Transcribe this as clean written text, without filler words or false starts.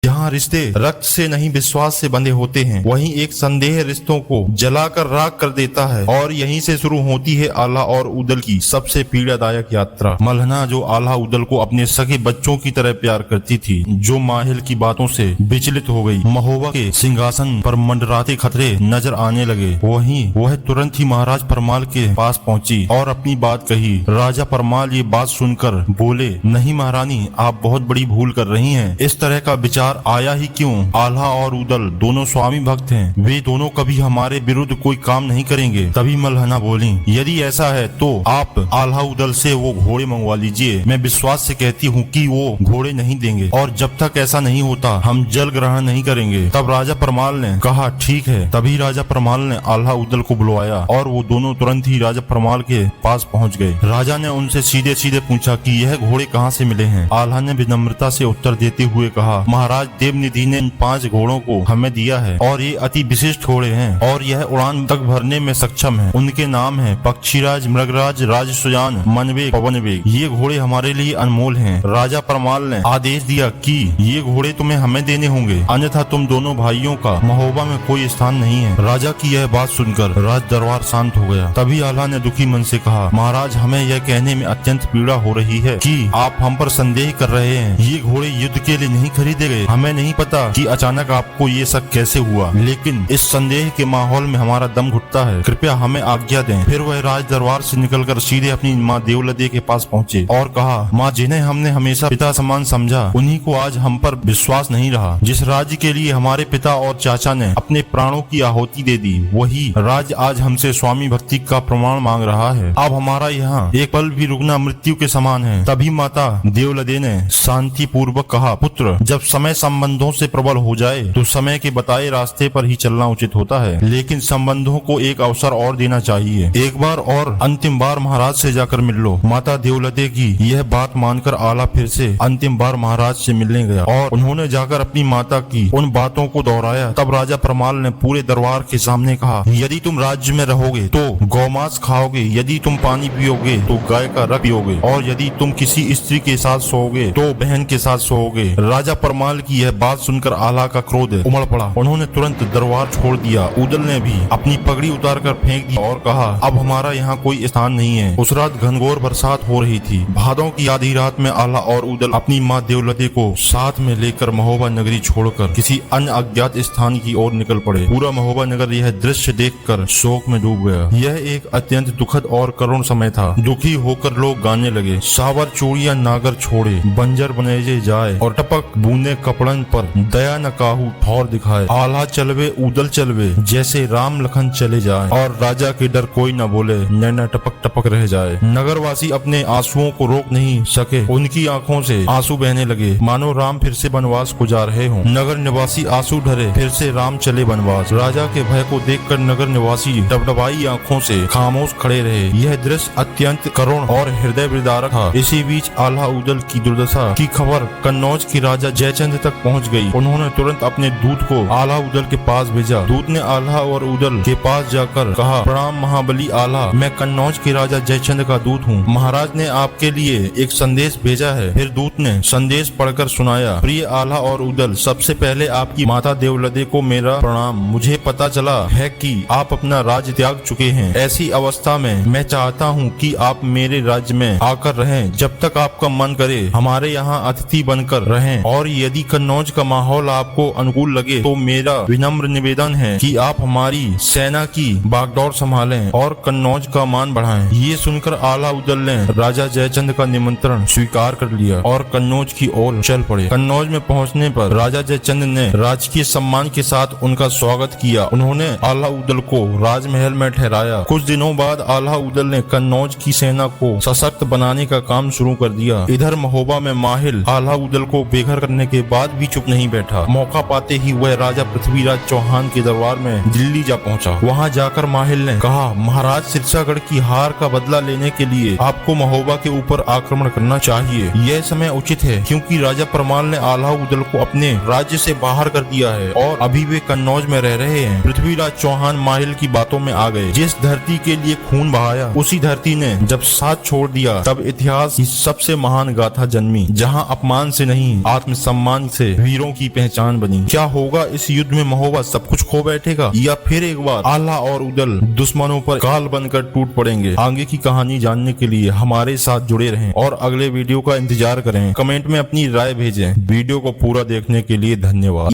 जहाँ रिश्ते रक्त से नहीं विश्वास से बंधे होते हैं, वहीं एक संदेह रिश्तों को जलाकर राख कर देता है। और यहीं से शुरू होती है आल्हा और उदल की सबसे पीड़ादायक यात्रा। मल्हना जो आल्हा उदल को अपने सगे बच्चों की तरह प्यार करती थी, जो माहिल की बातों से विचलित हो गई, महोबा के सिंहासन पर मंडराते खतरे नजर आने लगे, वहीं वह तुरंत ही महाराज परमाल के पास पहुंची और अपनी बात कही। राजा परमाल ये बात सुनकर बोले, नहीं महारानी, आप बहुत बड़ी भूल कर रही हैं। इस तरह का विचार आया ही क्यों? आल्हा और उदल दोनों स्वामी भक्त हैं, वे दोनों कभी हमारे विरुद्ध कोई काम नहीं करेंगे। तभी मल्हना बोली, यदि ऐसा है तो आप आल्हा उदल से वो घोड़े मंगवा लीजिए। मैं विश्वास से कहती हूँ कि वो घोड़े नहीं देंगे, और जब तक ऐसा नहीं होता हम जल ग्रहण नहीं करेंगे। तब राजा परमाल ने कहा, ठीक है। तभी राजा परमाल ने आल्हा उदल को बुलवाया और वो दोनों तुरंत ही राजा परमाल के पास पहुँच गए। राजा ने उनसे सीधे सीधे पूछा कि यह घोड़े कहाँ से मिले हैं। आल्हा ने विनम्रता से उत्तर देते हुए कहा, महाराज देवनिधि ने इन 5 घोड़ों को हमें दिया है, और ये अति विशिष्ट घोड़े हैं और यह उड़ान तक भरने में सक्षम है। उनके नाम है पक्षीराज, मृगराज, राजसुजान, मनवेग, पवनवेग। ये घोड़े हमारे लिए अनमोल हैं। राजा परमाल ने आदेश दिया कि ये घोड़े तुम्हें हमें देने होंगे, अन्यथा तुम दोनों भाइयों का महोबा में कोई स्थान नहीं है। राजा की यह बात सुनकर राज दरबार शांत हो गया। तभी आल्हा ने दुखी मन से कहा, महाराज, हमें यह कहने में अत्यंत पीड़ा हो रही है कि आप हम पर संदेह कर रहे हैं। ये घोड़े युद्ध के लिए नहीं खरीदे गए। हमें नहीं पता कि अचानक आपको ये सब कैसे हुआ, लेकिन इस संदेह के माहौल में हमारा दम घुटता है। कृपया हमें आज्ञा दें। फिर वह राज दरबार से निकलकर सीधे अपनी माँ देवलदे के पास पहुँचे और कहा, माँ, जिन्हें हमने हमेशा पिता समान समझा, उन्हीं को आज हम पर विश्वास नहीं रहा। जिस राज्य के लिए हमारे पिता और चाचा ने अपने प्राणों की आहुति दे दी, वही राज्य आज हमसे स्वामी भक्ति का प्रमाण मांग रहा है। अब हमारा यहाँ एक पल भी रुकना मृत्यु के समान है। तभी माता देवलदे ने शांति पूर्वक कहा, पुत्र, जब समय संबंधों से प्रबल हो जाए तो समय के बताए रास्ते पर ही चलना उचित होता है, लेकिन संबंधों को एक अवसर और देना चाहिए। एक बार और अंतिम बार महाराज से जाकर मिल लो। माता देवलदे की यह बात मानकर आला फिर से अंतिम बार महाराज से मिलने गया और उन्होंने जाकर अपनी माता की उन बातों को दोहराया। तब राजा परमाल ने पूरे दरबार के सामने कहा, यदि तुम राज्य में रहोगे तो गौमांस खाओगे, यदि तुम पानी पियोगे तो गाय का रक्त पियोगे, और यदि तुम किसी स्त्री के साथ सोओगे तो बहन के साथ सोओगे। राजा परमाल की यह बात सुनकर आल्हा का क्रोध उमड़ पड़ा। उन्होंने तुरंत दरबार छोड़ दिया। उदल ने भी अपनी पगड़ी उतारकर फेंक दी और कहा, अब हमारा यहाँ कोई स्थान नहीं है। उस रात घनघोर बरसात हो रही थी। भादों की आधी रात में आल्हा और उदल अपनी माँ देवलदे को साथ में लेकर महोबा नगरी छोड़कर किसी अन्य अज्ञात स्थान की ओर निकल पड़े। पूरा महोबा नगर यह दृश्य देखकर शोक में डूब गया। यह एक अत्यंत दुखद और करुण समय था। दुखी होकर लोग गाने लगे, सावर चूड़िया नागर छोड़े, बंजर बनेजे जाए, और टपक बूंदे कपड़न पर दया न काहू ठौर दिखाए। आल्हा चलवे उदल चलवे, जैसे राम लखन चले जाए, और राजा के डर कोई न बोले, नैना टपक टपक रह जाए। नगरवासी अपने आंसुओं को रोक नहीं सके। उनकी आंखों से आंसू बहने लगे, मानो राम फिर से वनवास को जा रहे हों। नगर निवासी आंसू ढरे, फिर से राम चले वनवास। राजा के भय को देखकर नगर निवासी डबडबाई आंखों से खामोश खड़े रहे। यह दृश्य अत्यंत करुण और हृदय विदारक था। इसी बीच आल्हा उदल की दुर्दशा की खबर कन्नौज की राजा जयचंद तक पहुंच गई। उन्होंने तुरंत अपने दूत को आल्हा उदल के पास भेजा। दूत ने आल्हा और उदल के पास जाकर कहा, प्रणाम महाबली आल्हा, मैं कन्नौज के राजा जयचंद का दूत हूँ। महाराज ने आपके लिए एक संदेश भेजा है। फिर दूत ने संदेश पढ़कर सुनाया, प्रिय आल्हा और उदल, सबसे पहले आपकी माता देवलदे को मेरा प्रणाम। मुझे पता चला है कि आप अपना राज्य त्याग चुके हैं। ऐसी अवस्था में मैं चाहता हूँ कि आप मेरे राज्य में आकर रहें। जब तक आपका मन करे हमारे यहाँ अतिथि बनकर रहें, और यदि कन्नौज का माहौल आपको अनुकूल लगे तो मेरा विनम्र निवेदन है कि आप हमारी सेना की बागडोर संभालें और कन्नौज का मान बढ़ाएं। ये सुनकर आल्हा उदल ने राजा जयचंद का निमंत्रण स्वीकार कर लिया और कन्नौज की ओर चल पड़े। कन्नौज में पहुंचने पर राजा जयचंद ने राजकीय सम्मान के साथ उनका स्वागत किया। उन्होंने आल्हा उदल को राजमहल में ठहराया। कुछ दिनों बाद आल्हा उदल ने कन्नौज की सेना को सशक्त बनाने का काम शुरू कर दिया। इधर महोबा में माहिल आल्हा उदल को बेघर करने के बाद भी चुप नहीं बैठा। मौका पाते ही वह राजा पृथ्वीराज चौहान के दरबार में दिल्ली जा पहुंचा। वहां जाकर माहिल ने कहा, महाराज, सिरसागढ़ की हार का बदला लेने के लिए आपको महोबा के ऊपर आक्रमण करना चाहिए। यह समय उचित है क्योंकि राजा परमाल ने आल्हा उदल को अपने राज्य से बाहर कर दिया है और अभी वे कन्नौज में रह रहे हैं। पृथ्वीराज चौहान माहिल की बातों में आ गए। जिस धरती के लिए खून बहाया, उसी धरती ने जब साथ छोड़ दिया, तब इतिहास की सबसे महान गाथा जन्मी, जहाँ अपमान से नहीं आत्मसम्मान से वीरों की पहचान बनी। क्या होगा इस युद्ध में? मोहब्बत सब कुछ खो बैठेगा या फिर एक बार आला और उदल दुश्मनों पर काल बनकर टूट पड़ेंगे? आगे की कहानी जानने के लिए हमारे साथ जुड़े रहें और अगले वीडियो का इंतजार करें। कमेंट में अपनी राय भेजें। वीडियो को पूरा देखने के लिए धन्यवाद।